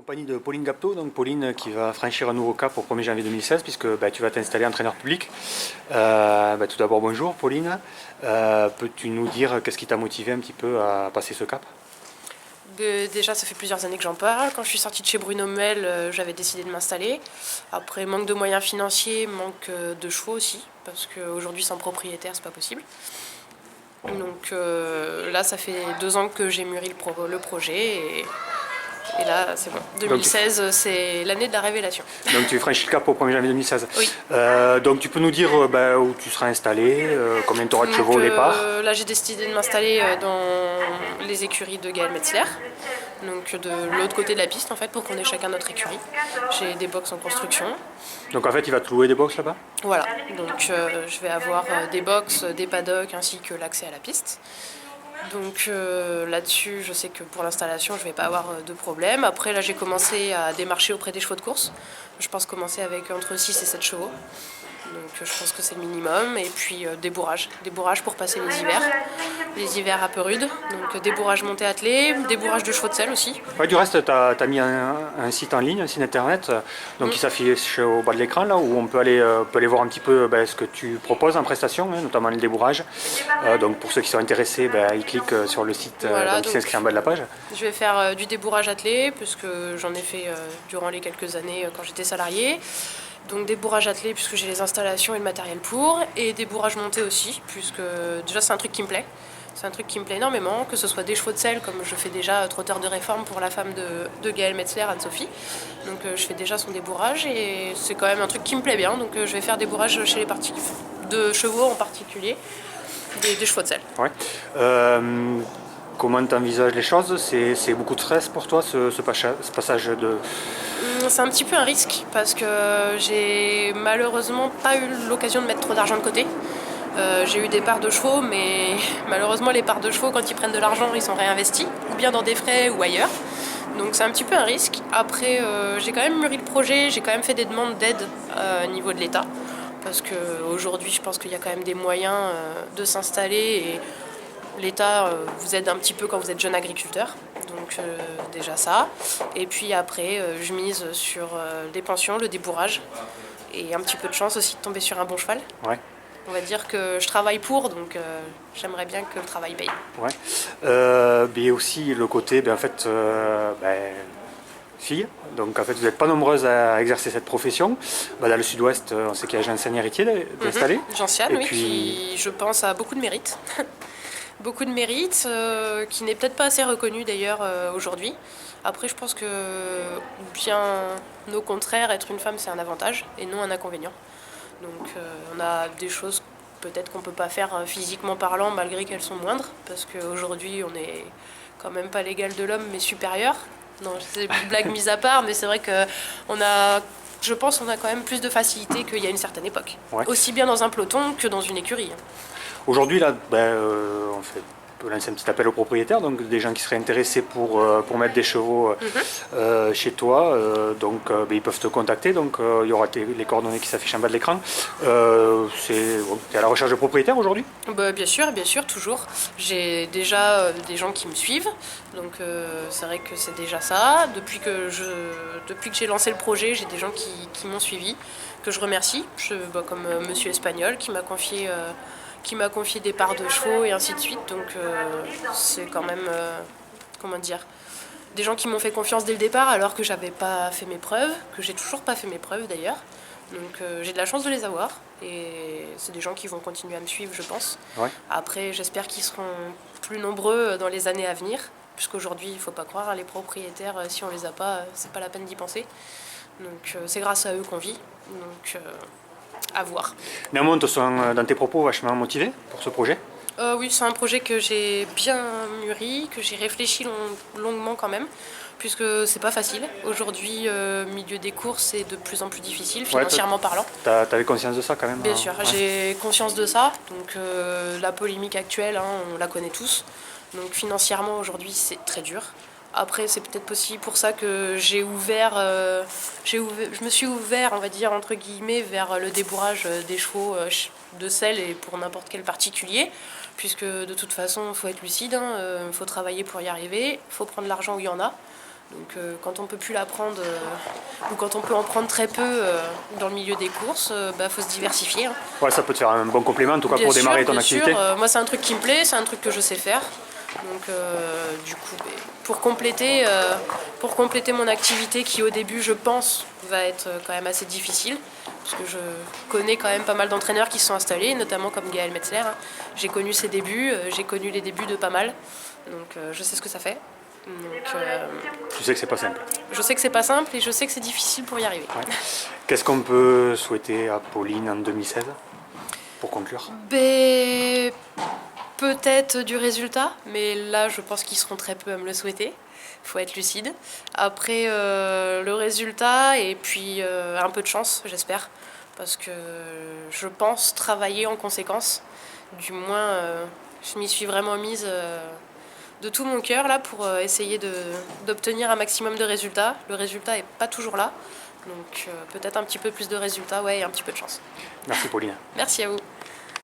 Compagnie de Pauline Gapteau, donc Pauline qui va franchir un nouveau cap au 1er janvier 2016 puisque tu vas t'installer entraîneur public. Tout d'abord bonjour Pauline, peux-tu nous dire qu'est-ce qui t'a motivé un petit peu à passer ce cap? Déjà, ça fait plusieurs années que j'en parle. Quand je suis sortie de chez Bruno Mel, j'avais décidé de m'installer. Après, manque de moyens financiers, manque de chevaux aussi, parce qu'aujourd'hui, sans propriétaire, c'est pas possible. Donc là, ça fait 2 ans que j'ai mûri le projet et là, c'est bon. 2016, c'est l'année de la révélation. Donc tu franchis le cap au 1er janvier 2016. Oui. Donc tu peux nous dire où tu seras installé, combien tu auras de chevaux au départ? Là, j'ai décidé de m'installer dans les écuries de Gaël Metzler. Donc de l'autre côté de la piste, en fait, pour qu'on ait chacun notre écurie. J'ai des box en construction. Donc en fait il va te louer des box là-bas? Voilà, donc je vais avoir des box, des paddocks ainsi que l'accès à la piste. Donc là-dessus, je sais que pour l'installation, je ne vais pas avoir de problème. Après, là, j'ai commencé à démarcher auprès des chevaux de course. Je pense commencer avec entre 6 et 7 chevaux. Donc je pense que c'est le minimum. Et puis débourrage pour passer les hivers un peu rudes. Donc débourrage montée attelée, débourrage de chevaux de selle aussi. Ouais, du reste, tu as mis un site en ligne, un site internet, qui s'affiche au bas de l'écran, là où on peut aller voir un petit peu ce que tu proposes en prestation, notamment le débourrage. Donc pour ceux qui sont intéressés, ils cliquent sur le site Voilà, qui s'inscrit en bas de la page. Je vais faire du débourrage attelé, puisque j'en ai fait durant les quelques années quand j'étais salariée. Donc débourrage attelé, puisque j'ai les installations et le matériel pour, et débourrage monté aussi, puisque déjà c'est un truc qui me plaît. C'est un truc qui me plaît énormément, que ce soit des chevaux de selle, comme je fais déjà trotteur de réforme pour la femme de Gaël Metzler, Anne-Sophie. Donc je fais déjà son débourrage, et c'est quand même un truc qui me plaît bien. Donc je vais faire débourrage chez les de chevaux en particulier, des chevaux de selle. Ouais. Comment tu envisages les choses? C'est beaucoup de stress pour toi, ce passage de... C'est un petit peu un risque parce que j'ai malheureusement pas eu l'occasion de mettre trop d'argent de côté. J'ai eu des parts de chevaux, mais malheureusement les parts de chevaux, quand ils prennent de l'argent, ils sont réinvestis, ou bien dans des frais ou ailleurs. Donc c'est un petit peu un risque. Après, j'ai quand même mûri le projet, j'ai quand même fait des demandes d'aide au niveau de l'État. Parce qu'aujourd'hui, je pense qu'il y a quand même des moyens de s'installer et l'État vous aide un petit peu quand vous êtes jeune agriculteur. Donc déjà ça. Et puis après, je mise sur des pensions, le débourrage. Et un petit peu de chance aussi de tomber sur un bon cheval. Ouais. On va dire que je travaille pour, donc j'aimerais bien que le travail paye. Ouais. Mais aussi le côté, fille. Donc en fait, vous n'êtes pas nombreuses à exercer cette profession. Dans le sud-ouest, on sait qu'il y a Gentiane Héritier d'installer. Gentiane, oui, qui je pense a beaucoup de mérite. Beaucoup de mérite, qui n'est peut-être pas assez reconnu d'ailleurs aujourd'hui. Après, je pense que bien au contraire, être une femme, c'est un avantage et non un inconvénient. Donc on a des choses peut-être qu'on ne peut pas faire physiquement parlant malgré qu'elles sont moindres, parce qu'aujourd'hui on n'est quand même pas l'égal de l'homme mais supérieur. Non, c'est une blague mise à part, mais c'est vrai que je pense qu'on a quand même plus de facilité qu'il y a une certaine époque. Ouais. Aussi bien dans un peloton que dans une écurie. Aujourd'hui, là, on peut lancer un petit appel aux propriétaires, donc des gens qui seraient intéressés pour mettre des chevaux chez toi, ils peuvent te contacter, donc il y aura les coordonnées qui s'affichent en bas de l'écran. Tu es à la recherche de propriétaires aujourd'hui? Bien sûr, toujours. J'ai déjà des gens qui me suivent, donc c'est vrai que c'est déjà ça. Depuis que j'ai lancé le projet, j'ai des gens qui m'ont suivi, que je remercie, comme Monsieur Espagnol qui m'a confié des parts de chevaux et ainsi de suite. Donc c'est quand même, des gens qui m'ont fait confiance dès le départ alors que j'avais pas fait mes preuves, que j'ai toujours pas fait mes preuves d'ailleurs. Donc j'ai de la chance de les avoir et c'est des gens qui vont continuer à me suivre, je pense. Ouais. Après, j'espère qu'ils seront plus nombreux dans les années à venir, puisqu'aujourd'hui, il faut pas croire, les propriétaires, si on les a pas, c'est pas la peine d'y penser. Donc c'est grâce à eux qu'on vit. Donc à voir. Néanmoins, on te sent dans tes propos vachement motivé pour ce projet? Oui, c'est un projet que j'ai bien mûri, que j'ai réfléchi longuement quand même, puisque c'est pas facile. Aujourd'hui, milieu des courses, c'est de plus en plus difficile, financièrement parlant. T'avais conscience de ça quand même? Bien sûr, j'ai conscience de ça. Donc la polémique actuelle, on la connaît tous. Donc financièrement, aujourd'hui, c'est très dur. Après, c'est peut-être aussi pour ça que je me suis ouvert, on va dire, entre guillemets, vers le débourrage des chevaux de selle et pour n'importe quel particulier. Puisque de toute façon, il faut être lucide, faut travailler pour y arriver, il faut prendre l'argent où il y en a. Donc quand on peut plus l'apprendre ou quand on peut en prendre très peu dans le milieu des courses, faut se diversifier. Hein. Ouais, ça peut te faire un bon complément en tout cas Bien pour sûr, démarrer ton bien activité. sûr. Moi c'est un truc qui me plaît, c'est un truc que je sais faire. Donc du coup, pour compléter mon activité qui au début je pense va être quand même assez difficile, parce que je connais quand même pas mal d'entraîneurs qui se sont installés, notamment comme Gaël Metzler. Hein. J'ai connu ses débuts, j'ai connu les débuts de pas mal, donc je sais ce que ça fait. Donc, Tu sais que c'est pas simple. je sais que c'est pas simple et je sais que c'est difficile pour y arriver. Ouais. Qu'est-ce qu'on peut souhaiter à Pauline en 2016 pour conclure? Peut-être du résultat, mais là je pense qu'ils seront très peu à me le souhaiter. Il faut être lucide. Après le résultat et puis un peu de chance, j'espère, parce que je pense travailler en conséquence. Du moins, je m'y suis vraiment mise de tout mon cœur là pour essayer d'obtenir un maximum de résultats. Le résultat n'est pas toujours là, donc peut-être un petit peu plus de résultats, ouais, et un petit peu de chance. Merci Pauline. Merci à vous.